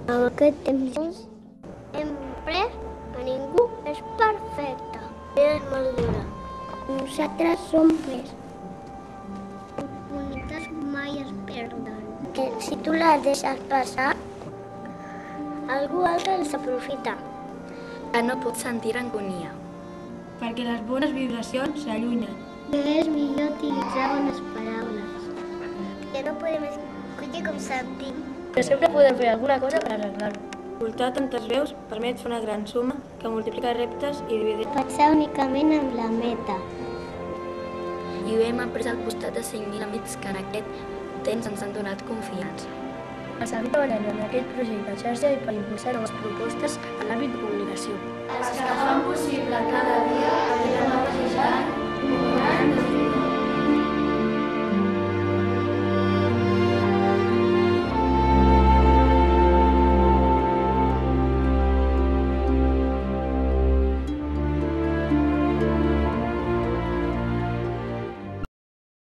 En aquest temps hem après que ningú és perfecte. És molt dura. Nosaltres som més. Oportunitats mai es perden. Que si tu les deixes passar, algú altre les aprofita. Que no pots sentir ranconia. Perquè les bones vibracions s'allunyen. Que és millor utilitzar bones paraules. Que no podem escollir com sentim. Que sempre podem fer alguna cosa per arreglar-ho. Escoltar tantes veus permet fer una gran suma que multiplica reptes i dividir. Pensar únicament en la meta. I ho hem après al costat de 5.000 amics que en aquest temps ens han donat confiança. A seguir treballant en aquest projecte de xarxa i per impulsar noves propostes en l'àmbit de comunicació. Els que fan possible cada dia, la passejant, un any